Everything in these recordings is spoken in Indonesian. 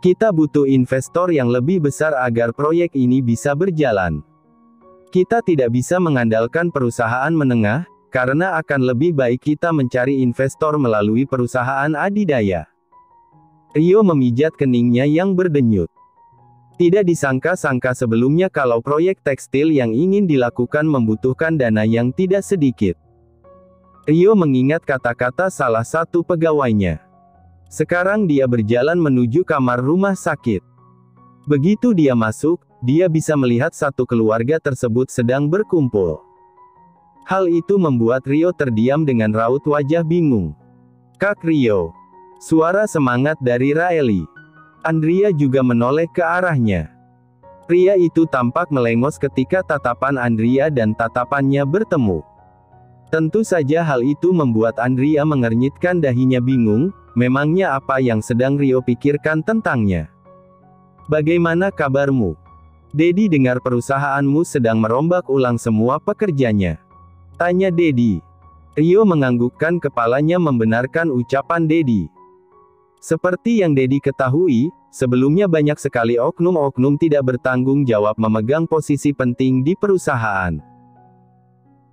Kita butuh investor yang lebih besar agar proyek ini bisa berjalan. Kita tidak bisa mengandalkan perusahaan menengah, karena akan lebih baik kita mencari investor melalui perusahaan adidaya. Rio memijat keningnya yang berdenyut. Tidak disangka-sangka sebelumnya kalau proyek tekstil yang ingin dilakukan membutuhkan dana yang tidak sedikit. Rio mengingat kata-kata salah satu pegawainya. Sekarang dia berjalan menuju kamar rumah sakit. Begitu dia masuk, dia bisa melihat satu keluarga tersebut sedang berkumpul. Hal itu membuat Rio terdiam dengan raut wajah bingung. "Kak Rio." Suara semangat dari Raeli. Andrea juga menoleh ke arahnya. Pria itu tampak melengos ketika tatapan Andrea dan tatapannya bertemu. Tentu saja hal itu membuat Andrea mengernyitkan dahinya bingung. Memangnya apa yang sedang Rio pikirkan tentangnya? "Bagaimana kabarmu? Dedi dengar perusahaanmu sedang merombak ulang semua pekerjanya," tanya Dedi. Rio menganggukkan kepalanya membenarkan ucapan Dedi. Seperti yang Dedi ketahui, sebelumnya banyak sekali oknum-oknum tidak bertanggung jawab memegang posisi penting di perusahaan.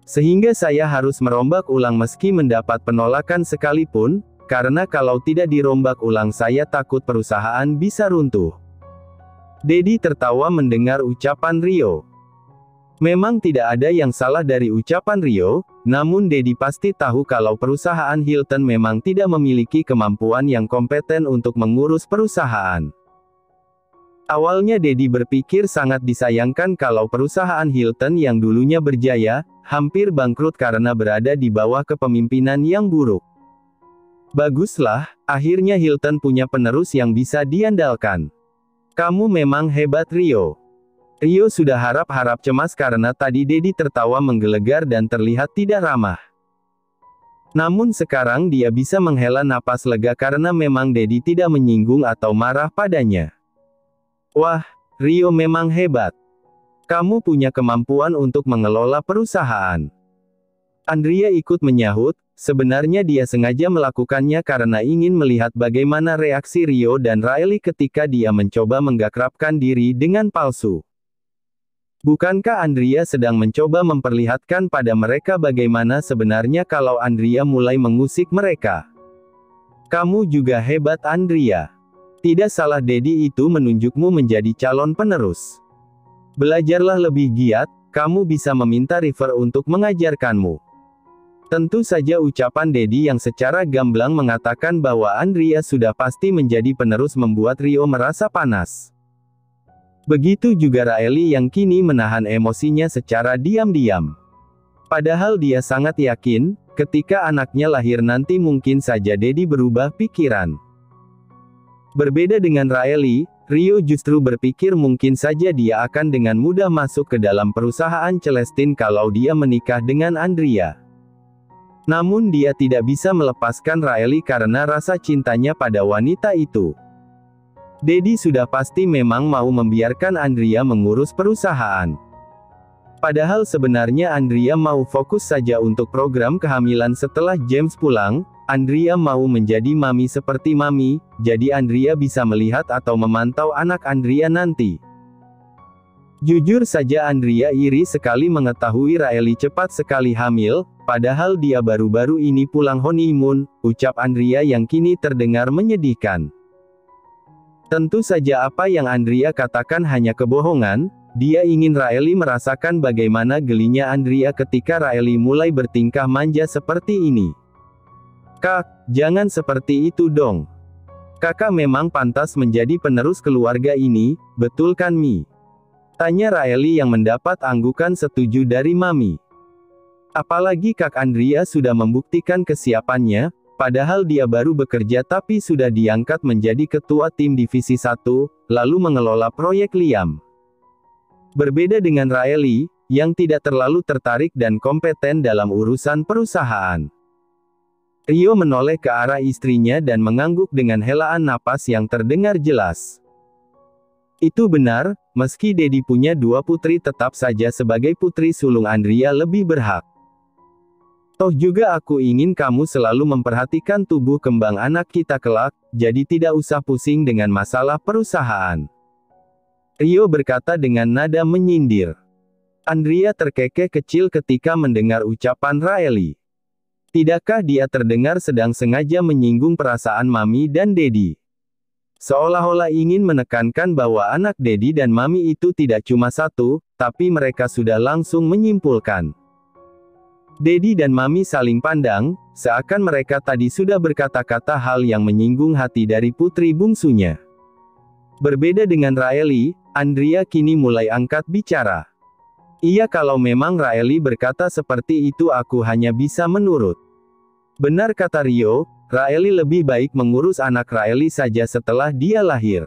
Sehingga saya harus merombak ulang meski mendapat penolakan sekalipun, karena kalau tidak dirombak ulang saya takut perusahaan bisa runtuh. Dedi tertawa mendengar ucapan Rio. Memang tidak ada yang salah dari ucapan Rio, namun Dedi pasti tahu kalau perusahaan Hilton memang tidak memiliki kemampuan yang kompeten untuk mengurus perusahaan. Awalnya Dedi berpikir sangat disayangkan kalau perusahaan Hilton yang dulunya berjaya, hampir bangkrut karena berada di bawah kepemimpinan yang buruk. Baguslah, akhirnya Hilton punya penerus yang bisa diandalkan. Kamu memang hebat Rio. Rio sudah harap-harap cemas karena tadi Dedi tertawa menggelegar dan terlihat tidak ramah. Namun sekarang dia bisa menghela napas lega karena memang Dedi tidak menyinggung atau marah padanya. Wah, Rio memang hebat. Kamu punya kemampuan untuk mengelola perusahaan. Andrea ikut menyahut. Sebenarnya dia sengaja melakukannya karena ingin melihat bagaimana reaksi Rio dan Raeli ketika dia mencoba menggakrapkan diri dengan palsu. Bukankah Andrea sedang mencoba memperlihatkan pada mereka bagaimana sebenarnya kalau Andrea mulai mengusik mereka? Kamu juga hebat Andrea. Tidak salah Dedi itu menunjukmu menjadi calon penerus. Belajarlah lebih giat, kamu bisa meminta River untuk mengajarkanmu. Tentu saja ucapan Dedi yang secara gamblang mengatakan bahwa Andrea sudah pasti menjadi penerus membuat Rio merasa panas. Begitu juga Raeli yang kini menahan emosinya secara diam-diam. Padahal dia sangat yakin, ketika anaknya lahir nanti mungkin saja Dedi berubah pikiran. Berbeda dengan Raeli, Rio justru berpikir mungkin saja dia akan dengan mudah masuk ke dalam perusahaan Celestine kalau dia menikah dengan Andrea. Namun dia tidak bisa melepaskan Raeli karena rasa cintanya pada wanita itu. Dedi sudah pasti memang mau membiarkan Andrea mengurus perusahaan. Padahal sebenarnya Andrea mau fokus saja untuk program kehamilan setelah James pulang. Andrea mau menjadi mami seperti mami, jadi Andrea bisa melihat atau memantau anak Andrea nanti. Jujur saja Andrea iri sekali mengetahui Raeli cepat sekali hamil, padahal dia baru-baru ini pulang honeymoon, ucap Andrea yang kini terdengar menyedihkan. Tentu saja apa yang Andrea katakan hanya kebohongan, dia ingin Raeli merasakan bagaimana gelinya Andrea ketika Raeli mulai bertingkah manja seperti ini. Kak, jangan seperti itu dong. Kakak memang pantas menjadi penerus keluarga ini, betul kan Mi? Tanya Raeli yang mendapat anggukan setuju dari Mami. Apalagi Kak Andrea sudah membuktikan kesiapannya, padahal dia baru bekerja tapi sudah diangkat menjadi ketua tim divisi 1, lalu mengelola proyek Liam. Berbeda dengan Raeli, yang tidak terlalu tertarik dan kompeten dalam urusan perusahaan. Rio menoleh ke arah istrinya dan mengangguk dengan helaan napas yang terdengar jelas. Itu benar, meski Dedi punya 2 putri tetap saja sebagai putri sulung Andrea lebih berhak. Toh juga aku ingin kamu selalu memperhatikan tubuh kembang anak kita kelak, jadi tidak usah pusing dengan masalah perusahaan. Rio berkata dengan nada menyindir. Andrea terkekeh kecil ketika mendengar ucapan Raeli. Tidakkah dia terdengar sedang sengaja menyinggung perasaan Mami dan Dedi? Seolah-olah ingin menekankan bahwa anak Dedi dan Mami itu tidak cuma satu, tapi mereka sudah langsung menyimpulkan. Dedi dan Mami saling pandang, seakan mereka tadi sudah berkata-kata hal yang menyinggung hati dari putri bungsunya. Berbeda dengan Raeli, Andrea kini mulai angkat bicara. Iya, kalau memang Raeli berkata seperti itu aku hanya bisa menurut. Benar kata Rio, Raeli lebih baik mengurus anak Raeli saja setelah dia lahir.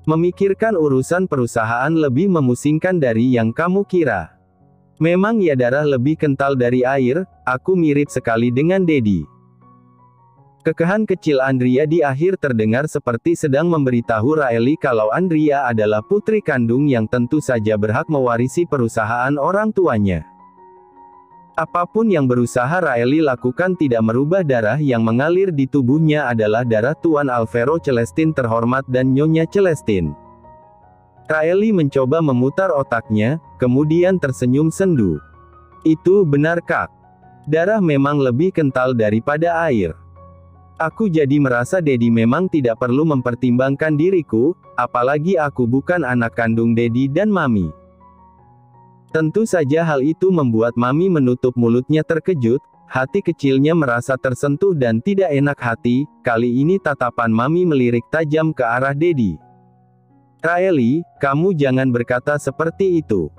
Memikirkan urusan perusahaan lebih memusingkan dari yang kamu kira. Memang ya, darah lebih kental dari air, aku mirip sekali dengan Dedi. Kekehan kecil Andrea di akhir terdengar seperti sedang memberitahu Raeli kalau Andrea adalah putri kandung yang tentu saja berhak mewarisi perusahaan orang tuanya. Apapun yang berusaha Raeli lakukan tidak merubah darah yang mengalir di tubuhnya adalah darah Tuan Alvaro Celestin terhormat dan Nyonya Celestin. Raeli mencoba memutar otaknya, kemudian tersenyum sendu. Itu benar Kak. Darah memang lebih kental daripada air. Aku jadi merasa Dedi memang tidak perlu mempertimbangkan diriku, apalagi aku bukan anak kandung Dedi dan Mami. Tentu saja hal itu membuat Mami menutup mulutnya terkejut, hati kecilnya merasa tersentuh dan tidak enak hati, kali ini tatapan Mami melirik tajam ke arah Dedi. Raeli, kamu jangan berkata seperti itu.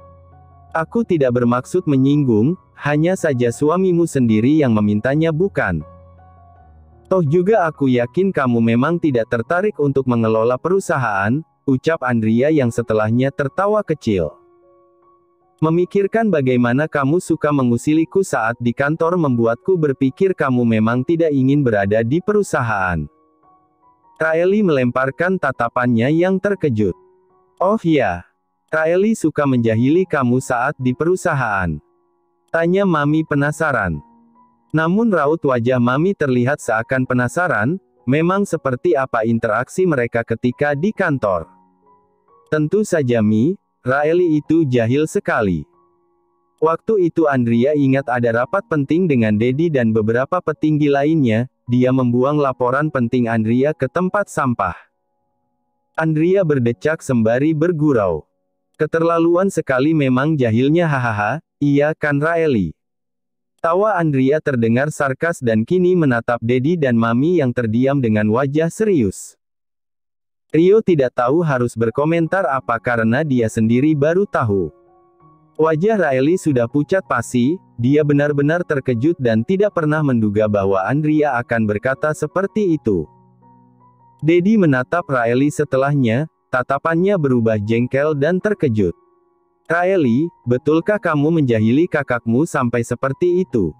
Aku tidak bermaksud menyinggung, hanya saja suamimu sendiri yang memintanya bukan? Toh juga aku yakin kamu memang tidak tertarik untuk mengelola perusahaan, ucap Andrea yang setelahnya tertawa kecil. Memikirkan bagaimana kamu suka mengusiliku saat di kantor membuatku berpikir kamu memang tidak ingin berada di perusahaan. Raeli melemparkan tatapannya yang terkejut. Oh ya, Raeli suka menjahili kamu saat di perusahaan. Tanya Mami penasaran. Namun raut wajah Mami terlihat seakan penasaran, memang seperti apa interaksi mereka ketika di kantor. Tentu saja Mi, Raeli itu jahil sekali. Waktu itu Andrea ingat ada rapat penting dengan Dedi dan beberapa petinggi lainnya, dia membuang laporan penting Andrea ke tempat sampah. Andrea berdecak sembari bergurau. Keterlaluan sekali memang jahilnya hahaha, iya kan Raeli? Tawa Andrea terdengar sarkas dan kini menatap Dedi dan Mami yang terdiam dengan wajah serius. Rio tidak tahu harus berkomentar apa karena dia sendiri baru tahu. Wajah Raeli sudah pucat pasi, dia benar-benar terkejut dan tidak pernah menduga bahwa Andrea akan berkata seperti itu. Dedi menatap Raeli setelahnya, tatapannya berubah jengkel dan terkejut. Raeli, betulkah kamu menjahili kakakmu sampai seperti itu?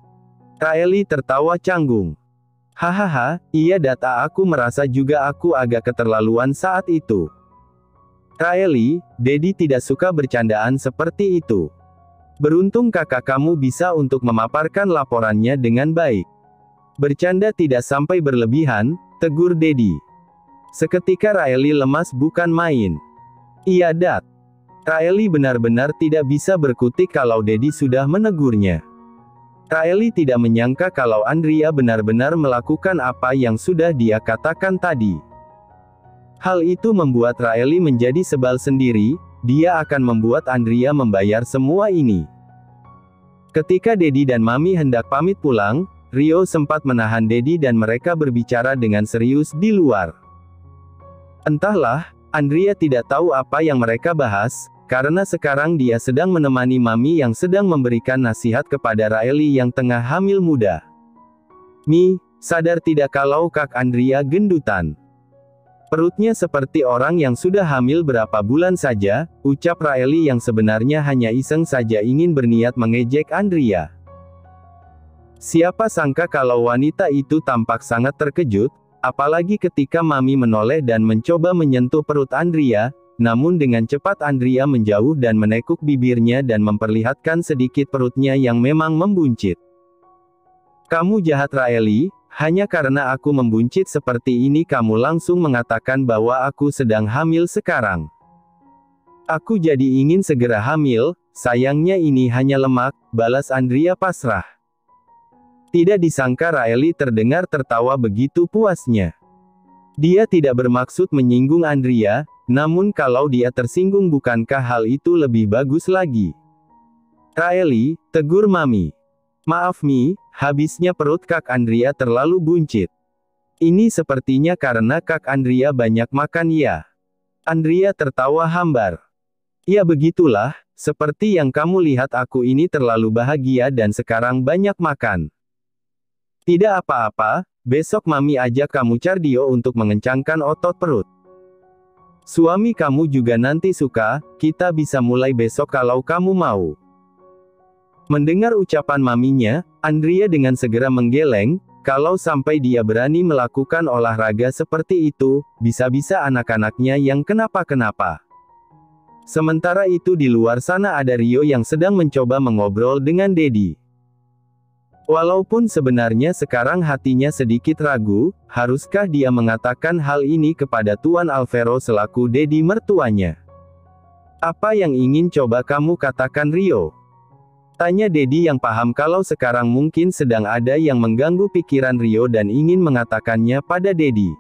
Raeli tertawa canggung. Hahaha, iya data aku merasa juga aku agak keterlaluan saat itu. Raeli, Dedi tidak suka bercandaan seperti itu. Beruntung kakak kamu bisa untuk memaparkan laporannya dengan baik. Bercanda tidak sampai berlebihan, tegur Dedi. Seketika Raeli lemas bukan main. Iya Dat. Raeli benar-benar tidak bisa berkutik kalau Dedi sudah menegurnya. Raeli tidak menyangka kalau Andrea benar-benar melakukan apa yang sudah dia katakan tadi. Hal itu membuat Raeli menjadi sebal sendiri, dia akan membuat Andrea membayar semua ini. Ketika Dedi dan Mami hendak pamit pulang, Rio sempat menahan Dedi dan mereka berbicara dengan serius di luar. Entahlah, Andrea tidak tahu apa yang mereka bahas, karena sekarang dia sedang menemani Mami yang sedang memberikan nasihat kepada Raeli yang tengah hamil muda. Mi, sadar tidak kalau Kak Andrea gendutan? Perutnya seperti orang yang sudah hamil berapa bulan saja, ucap Raeli yang sebenarnya hanya iseng saja ingin berniat mengejek Andrea. Siapa sangka kalau wanita itu tampak sangat terkejut, apalagi ketika Mami menoleh dan mencoba menyentuh perut Andrea, namun dengan cepat Andrea menjauh dan menekuk bibirnya dan memperlihatkan sedikit perutnya yang memang membuncit. Kamu jahat Raeli, hanya karena aku membuncit seperti ini kamu langsung mengatakan bahwa aku sedang hamil sekarang. Aku jadi ingin segera hamil, sayangnya ini hanya lemak, balas Andrea pasrah. Tidak disangka Raeli terdengar tertawa begitu puasnya. Dia tidak bermaksud menyinggung Andrea, namun kalau dia tersinggung bukankah hal itu lebih bagus lagi? Raeli, tegur Mami. Maaf Mi, habisnya perut Kak Andrea terlalu buncit. Ini sepertinya karena Kak Andrea banyak makan ya. Andrea tertawa hambar. Ya begitulah, seperti yang kamu lihat aku ini terlalu bahagia dan sekarang banyak makan. Tidak apa-apa, besok Mami ajak kamu cardio untuk mengencangkan otot perut. Suami kamu juga nanti suka, kita bisa mulai besok kalau kamu mau. Mendengar ucapan maminya, Andrea dengan segera menggeleng, kalau sampai dia berani melakukan olahraga seperti itu, bisa-bisa anak-anaknya yang kenapa-kenapa. Sementara itu di luar sana ada Rio yang sedang mencoba mengobrol dengan Dedi. Walaupun sebenarnya sekarang hatinya sedikit ragu, haruskah dia mengatakan hal ini kepada Tuan Alvaro selaku Dedi mertuanya? Apa yang ingin coba kamu katakan Rio? Tanya Dedi yang paham kalau sekarang mungkin sedang ada yang mengganggu pikiran Rio dan ingin mengatakannya pada Dedi.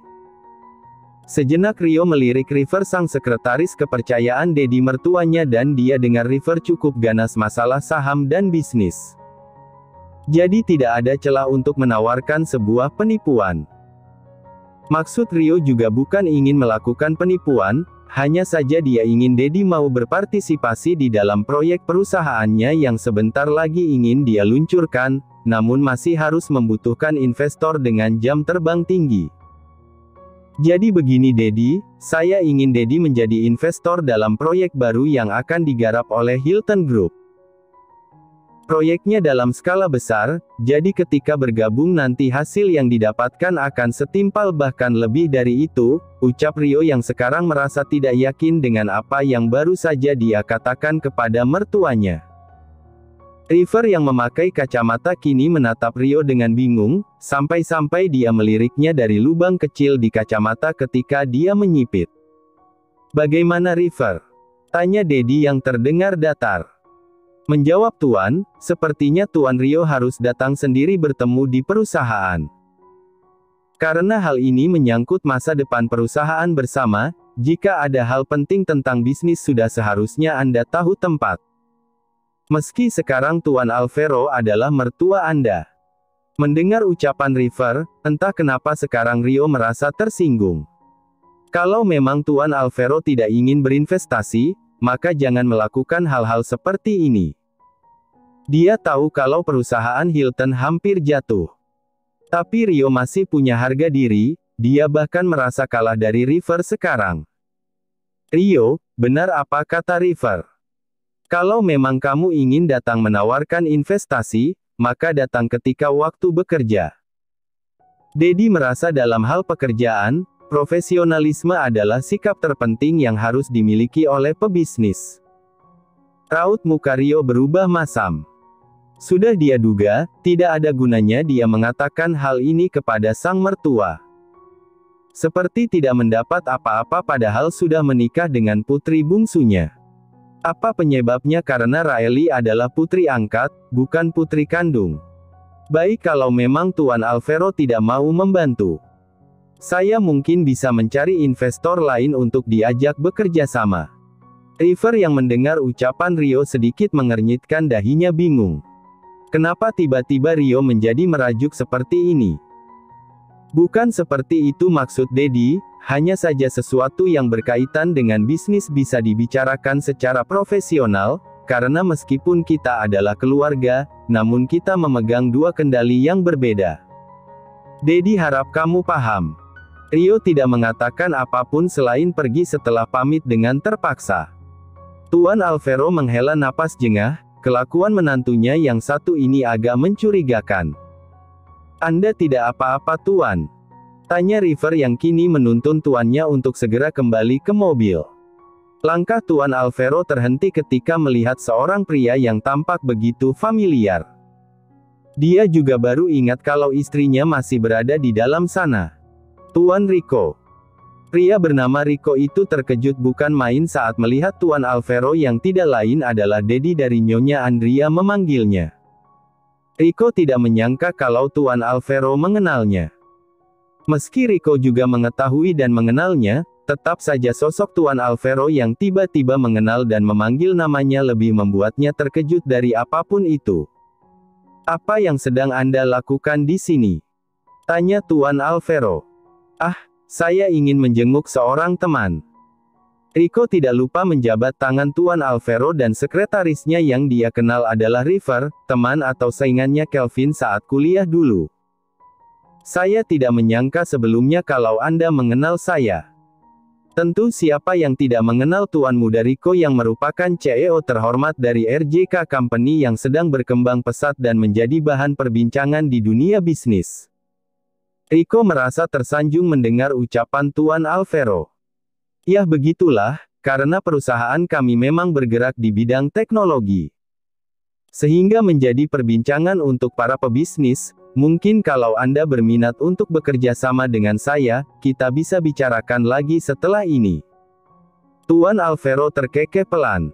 Sejenak Rio melirik River sang sekretaris kepercayaan Dedi mertuanya dan dia dengar River cukup ganas masalah saham dan bisnis. Jadi tidak ada celah untuk menawarkan sebuah penipuan. Maksud Rio juga bukan ingin melakukan penipuan, hanya saja dia ingin Dedi mau berpartisipasi di dalam proyek perusahaannya yang sebentar lagi ingin dia luncurkan, namun masih harus membutuhkan investor dengan jam terbang tinggi. Jadi begini Dedi, saya ingin Dedi menjadi investor dalam proyek baru yang akan digarap oleh Hilton Group. Proyeknya dalam skala besar, jadi ketika bergabung nanti hasil yang didapatkan akan setimpal bahkan lebih dari itu, ucap Rio yang sekarang merasa tidak yakin dengan apa yang baru saja dia katakan kepada mertuanya. River yang memakai kacamata kini menatap Rio dengan bingung, sampai-sampai dia meliriknya dari lubang kecil di kacamata ketika dia menyipit. Bagaimana River? Tanya Dedi yang terdengar datar. Menjawab Tuan, sepertinya Tuan Rio harus datang sendiri bertemu di perusahaan. Karena hal ini menyangkut masa depan perusahaan bersama, jika ada hal penting tentang bisnis sudah seharusnya Anda tahu tempat. Meski sekarang Tuan Alvaro adalah mertua Anda. Mendengar ucapan River, entah kenapa sekarang Rio merasa tersinggung. Kalau memang Tuan Alvaro tidak ingin berinvestasi, maka jangan melakukan hal-hal seperti ini. Dia tahu kalau perusahaan Hilton hampir jatuh. Tapi Rio masih punya harga diri, dia bahkan merasa kalah dari River sekarang. Rio, benar apa kata River? Kalau memang kamu ingin datang menawarkan investasi, maka datang ketika waktu bekerja. Dedi merasa dalam hal pekerjaan, profesionalisme adalah sikap terpenting yang harus dimiliki oleh pebisnis. Raut muka Rio berubah masam. Sudah dia duga, tidak ada gunanya dia mengatakan hal ini kepada sang mertua. Seperti tidak mendapat apa-apa padahal sudah menikah dengan putri bungsunya. Apa penyebabnya? Karena Raeli adalah putri angkat, bukan putri kandung. Baik kalau memang Tuan Alvaro tidak mau membantu. Saya mungkin bisa mencari investor lain untuk diajak bekerja sama. River yang mendengar ucapan Rio sedikit mengernyitkan dahinya bingung. Kenapa tiba-tiba Rio menjadi merajuk seperti ini? Bukan seperti itu maksud Dedi, hanya saja sesuatu yang berkaitan dengan bisnis bisa dibicarakan secara profesional, karena meskipun kita adalah keluarga, namun kita memegang dua kendali yang berbeda. Dedi harap kamu paham. Rio tidak mengatakan apapun selain pergi setelah pamit dengan terpaksa. Tuan Alvaro menghela napas jengah, kelakuan menantunya yang satu ini agak mencurigakan. Anda tidak apa-apa Tuan? Tanya River yang kini menuntun tuannya untuk segera kembali ke mobil. Langkah Tuan Alvaro terhenti ketika melihat seorang pria yang tampak begitu familiar. Dia juga baru ingat kalau istrinya masih berada di dalam sana. Tuan Rico. Pria bernama Rico itu terkejut bukan main saat melihat Tuan Alvaro yang tidak lain adalah Daddy dari Nyonya Andrea memanggilnya. Rico tidak menyangka kalau Tuan Alvaro mengenalnya. Meski Rico juga mengetahui dan mengenalnya, tetap saja sosok Tuan Alvaro yang tiba-tiba mengenal dan memanggil namanya lebih membuatnya terkejut dari apapun itu. "Apa yang sedang Anda lakukan di sini?" tanya Tuan Alvaro. "Ah, saya ingin menjenguk seorang teman." Rico tidak lupa menjabat tangan Tuan Alvaro dan sekretarisnya yang dia kenal adalah River, teman atau saingannya Kelvin saat kuliah dulu. "Saya tidak menyangka sebelumnya kalau Anda mengenal saya." Tentu siapa yang tidak mengenal Tuan Muda Rico yang merupakan CEO terhormat dari RJK Company yang sedang berkembang pesat dan menjadi bahan perbincangan di dunia bisnis. Rico merasa tersanjung mendengar ucapan Tuan Alvaro. "Ya begitulah, karena perusahaan kami memang bergerak di bidang teknologi. Sehingga menjadi perbincangan untuk para pebisnis. Mungkin kalau Anda berminat untuk bekerja sama dengan saya, kita bisa bicarakan lagi setelah ini." Tuan Alvaro terkekeh pelan.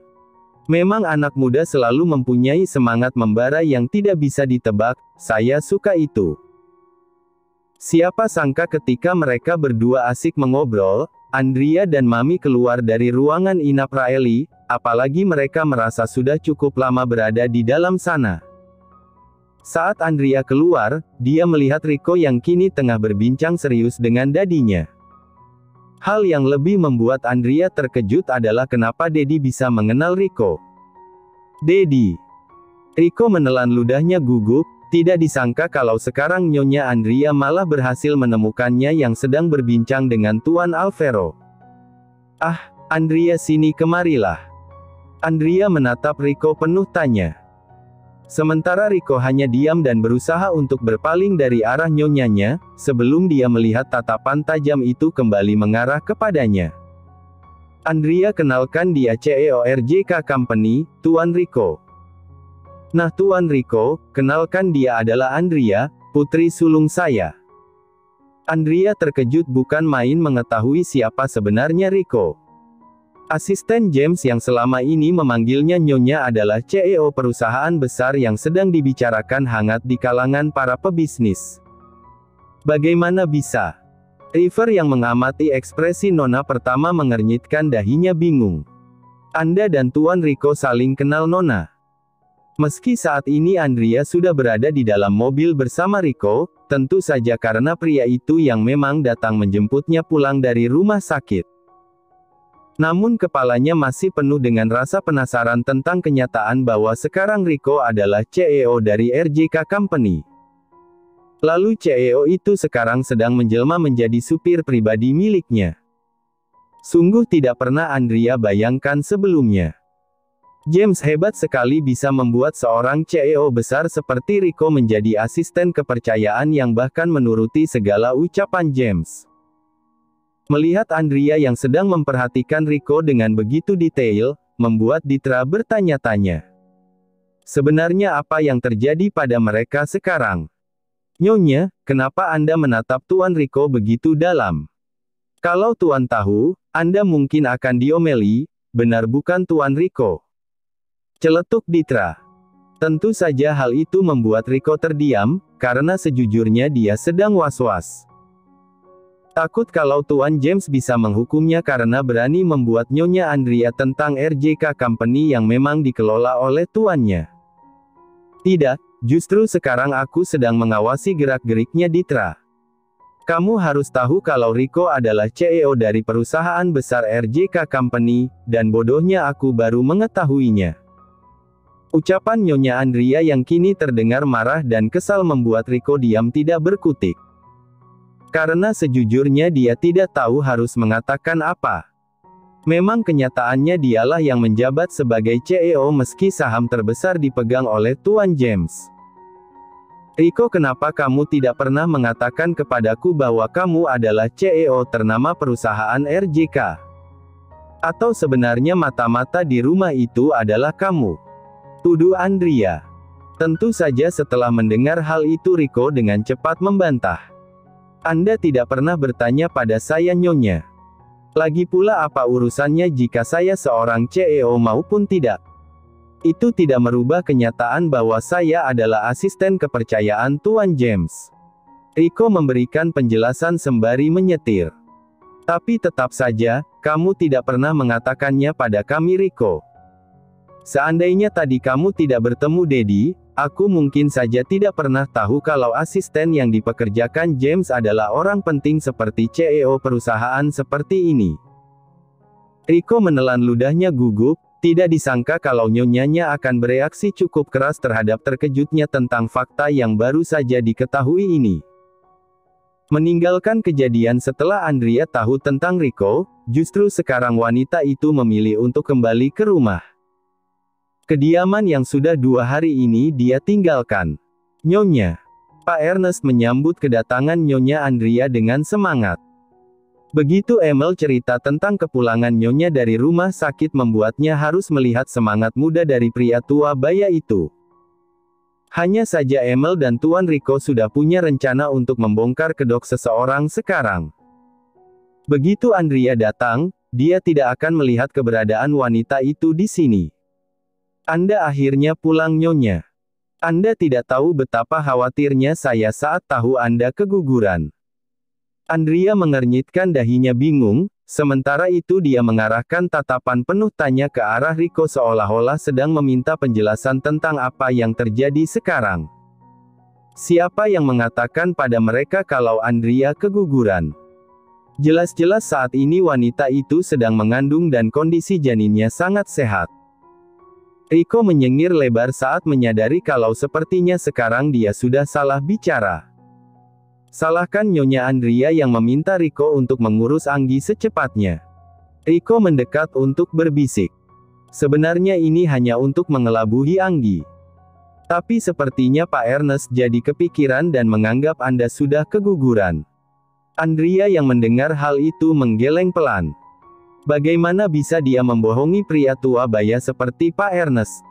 Memang anak muda selalu mempunyai semangat membara yang tidak bisa ditebak, saya suka itu. Siapa sangka ketika mereka berdua asik mengobrol, Andrea dan Mami keluar dari ruangan inap Raeli, apalagi mereka merasa sudah cukup lama berada di dalam sana. Saat Andrea keluar, dia melihat Rico yang kini tengah berbincang serius dengan dadinya. Hal yang lebih membuat Andrea terkejut adalah kenapa Daddy bisa mengenal Rico. "Daddy." Rico menelan ludahnya gugup, tidak disangka kalau sekarang Nyonya Andrea malah berhasil menemukannya yang sedang berbincang dengan Tuan Alvaro. "Ah, Andrea sini kemarilah." Andrea menatap Rico penuh tanya. Sementara Rico hanya diam dan berusaha untuk berpaling dari arah nyonyanya, sebelum dia melihat tatapan tajam itu kembali mengarah kepadanya. "Andrea, kenalkan dia CEO RJK Company, Tuan Rico." "Nah Tuan Rico, kenalkan dia adalah Andrea, putri sulung saya." Andrea terkejut bukan main mengetahui siapa sebenarnya Rico. Asisten James yang selama ini memanggilnya Nyonya adalah CEO perusahaan besar yang sedang dibicarakan hangat di kalangan para pebisnis. "Bagaimana bisa?" River yang mengamati ekspresi Nona pertama mengernyitkan dahinya bingung. "Anda dan Tuan Rico saling kenal Nona?" Meski saat ini Andrea sudah berada di dalam mobil bersama Rico, tentu saja karena pria itu yang memang datang menjemputnya pulang dari rumah sakit. Namun kepalanya masih penuh dengan rasa penasaran tentang kenyataan bahwa sekarang Rico adalah CEO dari RJK Company. Lalu CEO itu sekarang sedang menjelma menjadi supir pribadi miliknya. Sungguh tidak pernah Andrea bayangkan sebelumnya. James hebat sekali bisa membuat seorang CEO besar seperti Rico menjadi asisten kepercayaan yang bahkan menuruti segala ucapan James. Melihat Andrea yang sedang memperhatikan Rico dengan begitu detail, membuat Ditra bertanya-tanya. Sebenarnya apa yang terjadi pada mereka sekarang? "Nyonya, kenapa Anda menatap Tuan Rico begitu dalam? Kalau Tuan tahu, Anda mungkin akan diomeli, benar bukan Tuan Rico?" celetuk Ditra. Tentu saja hal itu membuat Rico terdiam, karena sejujurnya dia sedang was-was. Takut kalau Tuan James bisa menghukumnya karena berani membuat Nyonya Andrea tentang RJK Company yang memang dikelola oleh tuannya. "Tidak, justru sekarang aku sedang mengawasi gerak-geriknya Ditra. Kamu harus tahu kalau Rico adalah CEO dari perusahaan besar RJK Company, dan bodohnya aku baru mengetahuinya." Ucapan Nyonya Andrea yang kini terdengar marah dan kesal membuat Rico diam tidak berkutik. Karena sejujurnya dia tidak tahu harus mengatakan apa. Memang kenyataannya dialah yang menjabat sebagai CEO meski saham terbesar dipegang oleh Tuan James. "Rico, kenapa kamu tidak pernah mengatakan kepadaku bahwa kamu adalah CEO ternama perusahaan RJK? Atau sebenarnya mata-mata di rumah itu adalah kamu?" tuduh Andrea. Tentu saja setelah mendengar hal itu Riko dengan cepat membantah. Anda tidak pernah bertanya pada saya Nyonya. Lagi pula apa urusannya jika saya seorang CEO maupun tidak? Itu tidak merubah kenyataan bahwa saya adalah asisten kepercayaan Tuan James. Riko memberikan penjelasan sembari menyetir. Tapi tetap saja, kamu tidak pernah mengatakannya pada kami Riko. Seandainya tadi kamu tidak bertemu Daddy, aku mungkin saja tidak pernah tahu kalau asisten yang dipekerjakan James adalah orang penting seperti CEO perusahaan seperti ini. Riko menelan ludahnya gugup, tidak disangka kalau nyonyanya akan bereaksi cukup keras terhadap terkejutnya tentang fakta yang baru saja diketahui ini. Meninggalkan kejadian setelah Andrea tahu tentang Riko, justru sekarang wanita itu memilih untuk kembali ke rumah. Kediaman yang sudah 2 hari ini dia tinggalkan. Nyonya. Pak Ernest menyambut kedatangan Nyonya Andrea dengan semangat. Begitu Emil cerita tentang kepulangan Nyonya dari rumah sakit membuatnya harus melihat semangat muda dari pria tua baya itu. Hanya saja Emil dan Tuan Riko sudah punya rencana untuk membongkar kedok seseorang sekarang. Begitu Andrea datang, dia tidak akan melihat keberadaan wanita itu di sini. Anda akhirnya pulang Nyonya. Anda tidak tahu betapa khawatirnya saya saat tahu Anda keguguran. Andrea mengernyitkan dahinya bingung, sementara itu dia mengarahkan tatapan penuh tanya ke arah Riko seolah-olah sedang meminta penjelasan tentang apa yang terjadi sekarang. Siapa yang mengatakan pada mereka kalau Andrea keguguran? Jelas-jelas saat ini wanita itu sedang mengandung dan kondisi janinnya sangat sehat. Riko menyengir lebar saat menyadari kalau sepertinya sekarang dia sudah salah bicara. Salahkan Nyonya Andrea yang meminta Riko untuk mengurus Anggi secepatnya. Riko mendekat untuk berbisik. Sebenarnya ini hanya untuk mengelabuhi Anggi. Tapi sepertinya Pak Ernest jadi kepikiran dan menganggap Anda sudah keguguran. Andrea yang mendengar hal itu menggeleng pelan. Bagaimana bisa dia membohongi pria tua baya seperti Pak Ernest?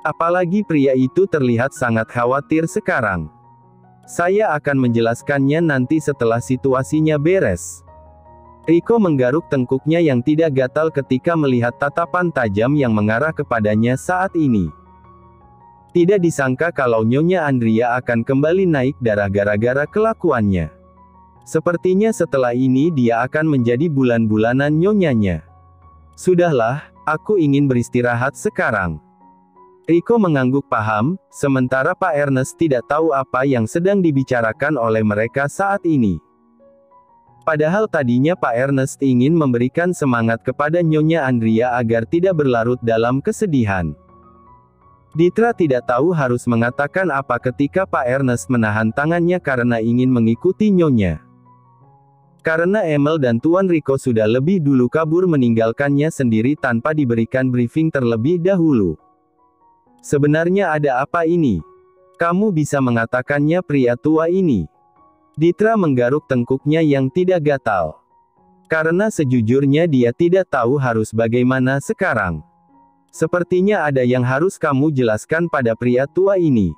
Apalagi pria itu terlihat sangat khawatir sekarang. Saya akan menjelaskannya nanti setelah situasinya beres. Riko menggaruk tengkuknya yang tidak gatal ketika melihat tatapan tajam yang mengarah kepadanya saat ini. Tidak disangka kalau Nyonya Andrea akan kembali naik darah gara-gara kelakuannya. Sepertinya setelah ini dia akan menjadi bulan-bulanan nyonyanya. Sudahlah, aku ingin beristirahat sekarang. Riko mengangguk paham, sementara Pak Ernest tidak tahu apa yang sedang dibicarakan oleh mereka saat ini. Padahal tadinya Pak Ernest ingin memberikan semangat kepada Nyonya Andrea agar tidak berlarut dalam kesedihan. Ditra tidak tahu harus mengatakan apa ketika Pak Ernest menahan tangannya karena ingin mengikuti Nyonya. Karena Emil dan Tuan Riko sudah lebih dulu kabur meninggalkannya sendiri tanpa diberikan briefing terlebih dahulu. Sebenarnya ada apa ini? Kamu bisa mengatakannya pria tua ini. Ditra menggaruk tengkuknya yang tidak gatal. Karena sejujurnya dia tidak tahu harus bagaimana sekarang. Sepertinya ada yang harus kamu jelaskan pada pria tua ini.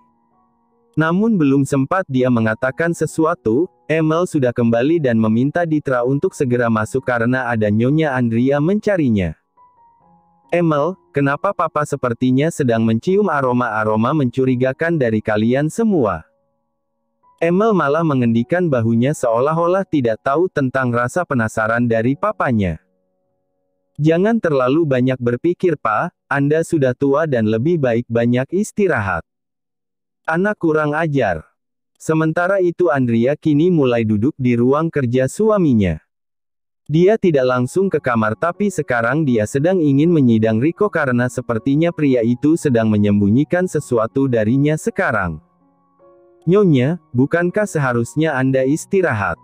Namun belum sempat dia mengatakan sesuatu, Emil sudah kembali dan meminta Ditra untuk segera masuk karena ada Nyonya Andrea mencarinya. Emil, kenapa Papa sepertinya sedang mencium aroma-aroma mencurigakan dari kalian semua? Emil malah mengendikan bahunya seolah-olah tidak tahu tentang rasa penasaran dari papanya. Jangan terlalu banyak berpikir Pak, Anda sudah tua dan lebih baik banyak istirahat. Anak kurang ajar. Sementara itu Andrea kini mulai duduk di ruang kerja suaminya. Dia tidak langsung ke kamar tapi sekarang dia sedang ingin menyidang Riko karena sepertinya pria itu sedang menyembunyikan sesuatu darinya sekarang. Nyonya, bukankah seharusnya Anda istirahat?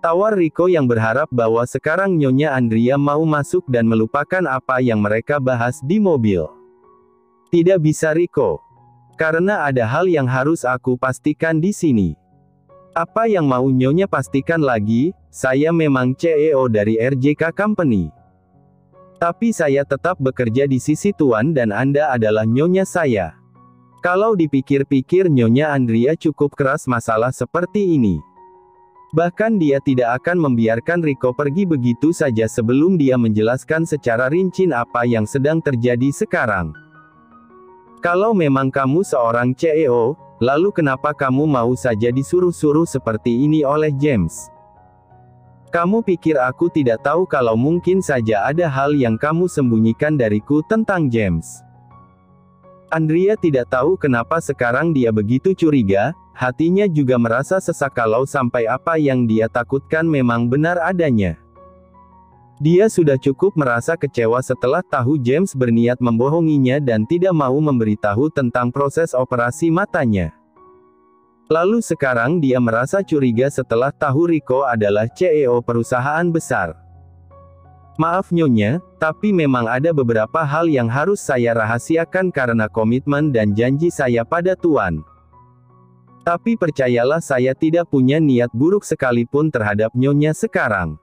Tawar Riko yang berharap bahwa sekarang Nyonya Andrea mau masuk dan melupakan apa yang mereka bahas di mobil. Tidak bisa Riko. Karena ada hal yang harus aku pastikan di sini. Apa yang mau Nyonya pastikan lagi? Saya memang CEO dari RJK Company. Tapi saya tetap bekerja di sisi Tuan dan Anda adalah Nyonya saya. Kalau dipikir-pikir Nyonya Andrea cukup keras masalah seperti ini. Bahkan dia tidak akan membiarkan Rico pergi begitu saja sebelum dia menjelaskan secara rinci apa yang sedang terjadi sekarang. Kalau memang kamu seorang CEO, lalu kenapa kamu mau saja disuruh-suruh seperti ini oleh James? Kamu pikir aku tidak tahu kalau mungkin saja ada hal yang kamu sembunyikan dariku tentang James? Andrea tidak tahu kenapa sekarang dia begitu curiga, hatinya juga merasa sesak kalau sampai apa yang dia takutkan memang benar adanya. Dia sudah cukup merasa kecewa setelah tahu James berniat membohonginya dan tidak mau memberitahu tentang proses operasi matanya. Lalu sekarang dia merasa curiga setelah tahu Rico adalah CEO perusahaan besar. Maaf Nyonya, tapi memang ada beberapa hal yang harus saya rahasiakan karena komitmen dan janji saya pada Tuan. Tapi percayalah saya tidak punya niat buruk sekalipun terhadap Nyonya sekarang.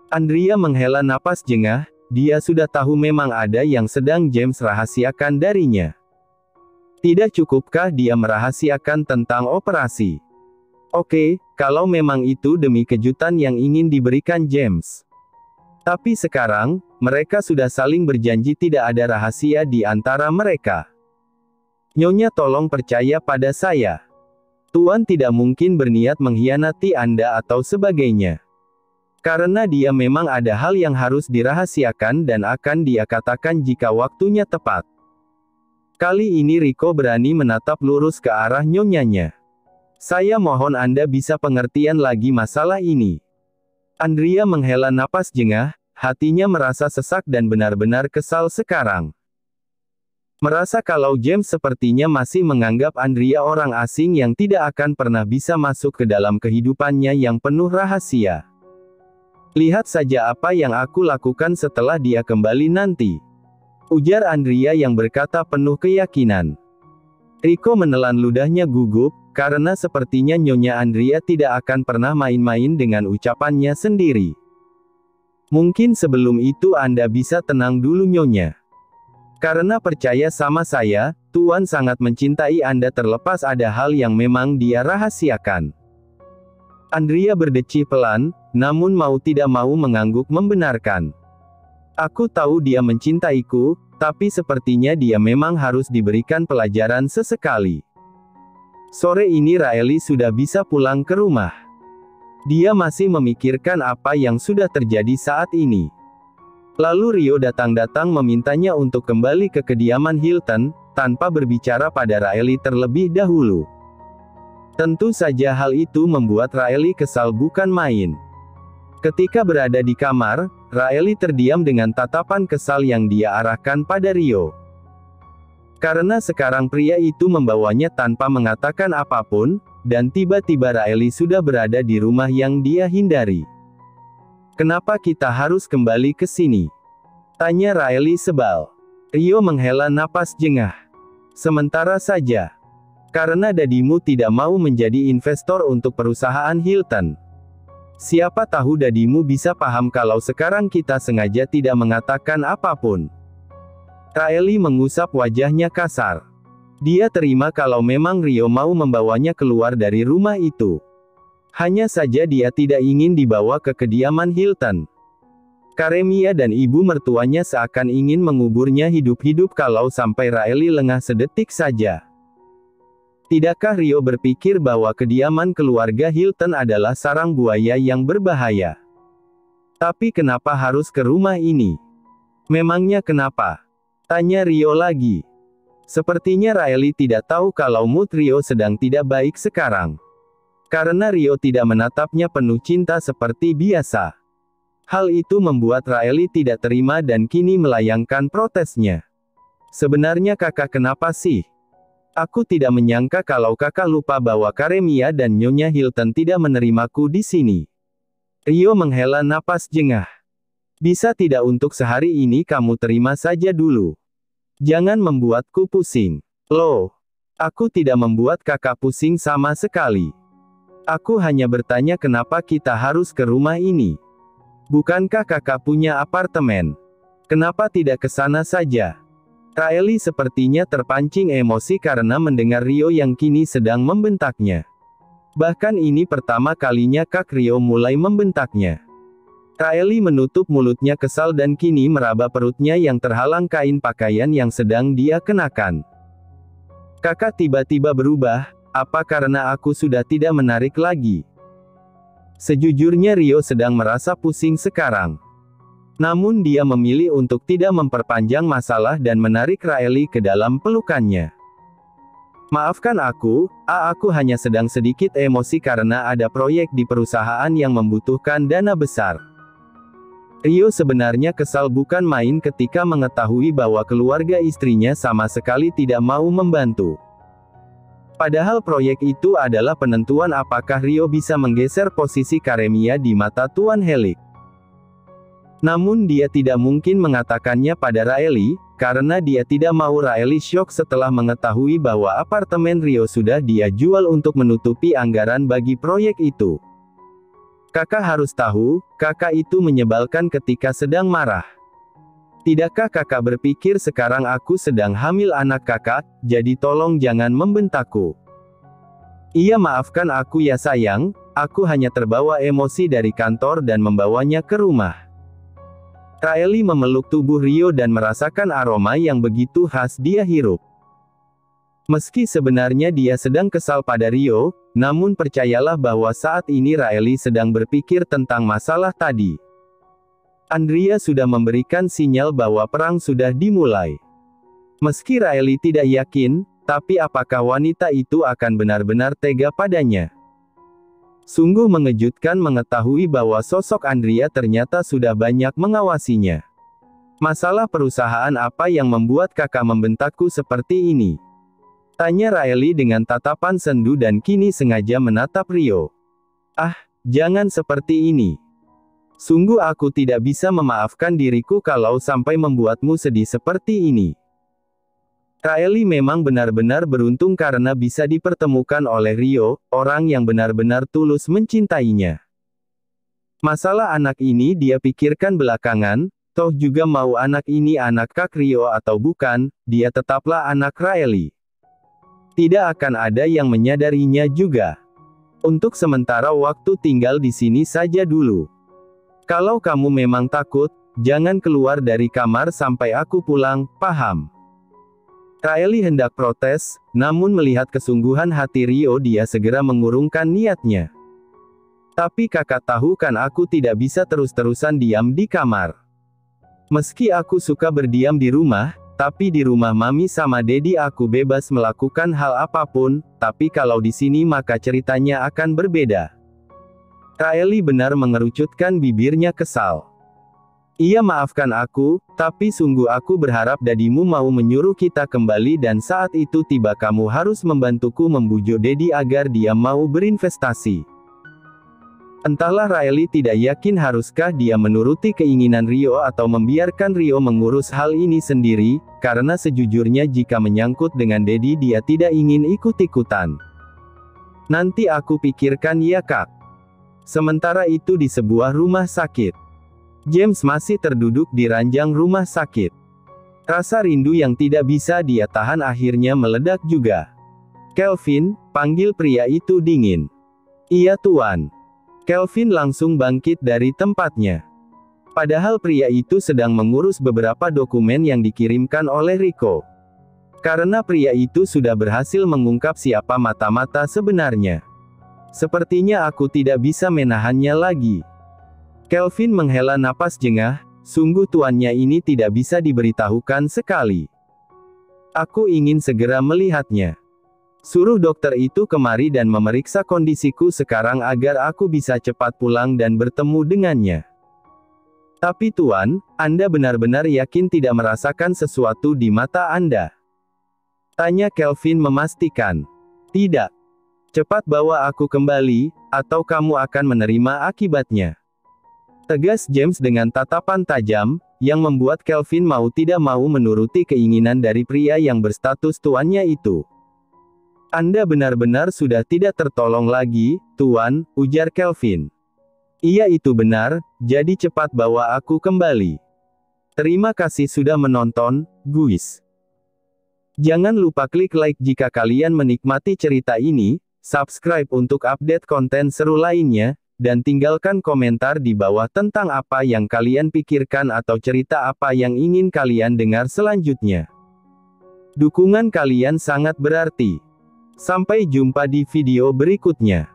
Andrea menghela napas jengah, dia sudah tahu memang ada yang sedang James rahasiakan darinya. Tidak cukupkah dia merahasiakan tentang operasi? Oke, kalau memang itu demi kejutan yang ingin diberikan James. Tapi sekarang, mereka sudah saling berjanji tidak ada rahasia di antara mereka. Nyonya tolong percaya pada saya. Tuan tidak mungkin berniat mengkhianati Anda atau sebagainya. Karena dia memang ada hal yang harus dirahasiakan dan akan dia katakan jika waktunya tepat. Kali ini Rico berani menatap lurus ke arah nyonyanya. Saya mohon Anda bisa pengertian lagi masalah ini. Andrea menghela napas jengah, hatinya merasa sesak dan benar-benar kesal sekarang. Merasa kalau James sepertinya masih menganggap Andrea orang asing yang tidak akan pernah bisa masuk ke dalam kehidupannya yang penuh rahasia. Lihat saja apa yang aku lakukan setelah dia kembali nanti. Ujar Andrea yang berkata penuh keyakinan. Rico menelan ludahnya gugup, karena sepertinya Nyonya Andrea tidak akan pernah main-main dengan ucapannya sendiri. Mungkin sebelum itu Anda bisa tenang dulu Nyonya. Karena percaya sama saya, Tuan sangat mencintai Anda terlepas ada hal yang memang dia rahasiakan. Andrea berdecih pelan, namun mau tidak mau mengangguk membenarkan. Aku tahu dia mencintaiku, tapi sepertinya dia memang harus diberikan pelajaran sesekali. Sore ini Raeli sudah bisa pulang ke rumah. Dia masih memikirkan apa yang sudah terjadi saat ini. Lalu Rio datang-datang memintanya untuk kembali ke kediaman Hilton, tanpa berbicara pada Raeli terlebih dahulu. Tentu saja hal itu membuat Raeli kesal bukan main. Ketika berada di kamar, Raeli terdiam dengan tatapan kesal yang dia arahkan pada Rio. Karena sekarang pria itu membawanya tanpa mengatakan apapun, dan tiba-tiba Raeli sudah berada di rumah yang dia hindari. Kenapa kita harus kembali ke sini? Tanya Raeli sebal. Rio menghela napas jengah. Sementara saja. Karena dadimu tidak mau menjadi investor untuk perusahaan Hilton. Siapa tahu dadimu bisa paham kalau sekarang kita sengaja tidak mengatakan apapun. Raeli mengusap wajahnya kasar. Dia terima kalau memang Rio mau membawanya keluar dari rumah itu. Hanya saja dia tidak ingin dibawa ke kediaman Hilton. Karemia dan ibu mertuanya seakan ingin menguburnya hidup-hidup kalau sampai Raeli lengah sedetik saja. Tidakkah Rio berpikir bahwa kediaman keluarga Hilton adalah sarang buaya yang berbahaya? Tapi kenapa harus ke rumah ini? Memangnya kenapa? Tanya Rio lagi. Sepertinya Raeli tidak tahu kalau mood Rio sedang tidak baik sekarang. Karena Rio tidak menatapnya penuh cinta seperti biasa. Hal itu membuat Raeli tidak terima dan kini melayangkan protesnya. Sebenarnya kakak kenapa sih? Aku tidak menyangka kalau kakak lupa bahwa Karemia dan Nyonya Hilton tidak menerimaku di sini. Rio menghela napas jengah. Bisa tidak untuk sehari ini kamu terima saja dulu? Jangan membuatku pusing. Loh, aku tidak membuat kakak pusing sama sekali. Aku hanya bertanya kenapa kita harus ke rumah ini. Bukankah kakak punya apartemen? Kenapa tidak ke sana saja? Raeli sepertinya terpancing emosi karena mendengar Rio yang kini sedang membentaknya. Bahkan ini pertama kalinya Kak Rio mulai membentaknya. Raeli menutup mulutnya kesal dan kini meraba perutnya yang terhalang kain pakaian yang sedang dia kenakan. Kakak tiba-tiba berubah, apa karena aku sudah tidak menarik lagi? Sejujurnya Rio sedang merasa pusing sekarang. Namun dia memilih untuk tidak memperpanjang masalah dan menarik Raeli ke dalam pelukannya. Maafkan aku hanya sedang sedikit emosi karena ada proyek di perusahaan yang membutuhkan dana besar. Rio sebenarnya kesal bukan main ketika mengetahui bahwa keluarga istrinya sama sekali tidak mau membantu. Padahal proyek itu adalah penentuan apakah Rio bisa menggeser posisi Karemia di mata Tuan Helik. Namun dia tidak mungkin mengatakannya pada Raeli, karena dia tidak mau Raeli syok setelah mengetahui bahwa apartemen Rio sudah dia jual untuk menutupi anggaran bagi proyek itu. Kakak harus tahu, kakak itu menyebalkan ketika sedang marah. Tidakkah kakak berpikir sekarang aku sedang hamil anak kakak, jadi tolong jangan membentakku. Iya maafkan aku ya sayang, aku hanya terbawa emosi dari kantor dan membawanya ke rumah. Raeli memeluk tubuh Rio dan merasakan aroma yang begitu khas dia hirup. Meski sebenarnya dia sedang kesal pada Rio, namun percayalah bahwa saat ini Raeli sedang berpikir tentang masalah tadi. Andrea sudah memberikan sinyal bahwa perang sudah dimulai. Meski Raeli tidak yakin, tapi apakah wanita itu akan benar-benar tega padanya? Sungguh mengejutkan mengetahui bahwa sosok Andrea ternyata sudah banyak mengawasinya. Masalah perusahaan apa yang membuat kakak membentakku seperti ini? Tanya Raeli dengan tatapan sendu dan kini sengaja menatap Rio. Ah, jangan seperti ini. Sungguh aku tidak bisa memaafkan diriku kalau sampai membuatmu sedih seperti ini. Raeli memang benar-benar beruntung karena bisa dipertemukan oleh Rio, orang yang benar-benar tulus mencintainya. Masalah anak ini dia pikirkan belakangan, toh juga mau anak ini anak Kak Rio atau bukan, dia tetaplah anak Raeli. Tidak akan ada yang menyadarinya juga. Untuk sementara waktu tinggal di sini saja dulu. Kalau kamu memang takut, jangan keluar dari kamar sampai aku pulang, paham? Raeli hendak protes, namun melihat kesungguhan hati Rio dia segera mengurungkan niatnya. Tapi kakak tahu kan aku tidak bisa terus-terusan diam di kamar. Meski aku suka berdiam di rumah, tapi di rumah Mami sama Dedi aku bebas melakukan hal apapun, tapi kalau di sini maka ceritanya akan berbeda. Raeli benar mengerucutkan bibirnya kesal. Iya maafkan aku, tapi sungguh aku berharap Dadimu mau menyuruh kita kembali dan saat itu tiba kamu harus membantuku membujuk Dedi agar dia mau berinvestasi. Entahlah Raeli tidak yakin haruskah dia menuruti keinginan Rio atau membiarkan Rio mengurus hal ini sendiri, karena sejujurnya jika menyangkut dengan Dedi dia tidak ingin ikut-ikutan. Nanti aku pikirkan ya Kak. Sementara itu di sebuah rumah sakit. James masih terduduk di ranjang rumah sakit. Rasa rindu yang tidak bisa dia tahan akhirnya meledak juga. Kelvin, panggil pria itu dingin. Iya tuan. Kelvin langsung bangkit dari tempatnya. Padahal pria itu sedang mengurus beberapa dokumen yang dikirimkan oleh Rico. Karena pria itu sudah berhasil mengungkap siapa mata-mata sebenarnya. Sepertinya aku tidak bisa menahannya lagi. Kelvin menghela napas jengah, sungguh tuannya ini tidak bisa diberitahukan sekali. Aku ingin segera melihatnya. Suruh dokter itu kemari dan memeriksa kondisiku sekarang agar aku bisa cepat pulang dan bertemu dengannya. Tapi tuan, Anda benar-benar yakin tidak merasakan sesuatu di mata Anda? Tanya Kelvin memastikan. Tidak. Cepat bawa aku kembali, atau kamu akan menerima akibatnya. Tegas James dengan tatapan tajam, yang membuat Kelvin mau tidak mau menuruti keinginan dari pria yang berstatus tuannya itu. Anda benar-benar sudah tidak tertolong lagi, tuan, ujar Kelvin. Iya itu benar, jadi cepat bawa aku kembali. Terima kasih sudah menonton, guys. Jangan lupa klik like jika kalian menikmati cerita ini, subscribe untuk update konten seru lainnya, dan tinggalkan komentar di bawah tentang apa yang kalian pikirkan atau cerita apa yang ingin kalian dengar selanjutnya. Dukungan kalian sangat berarti. Sampai jumpa di video berikutnya.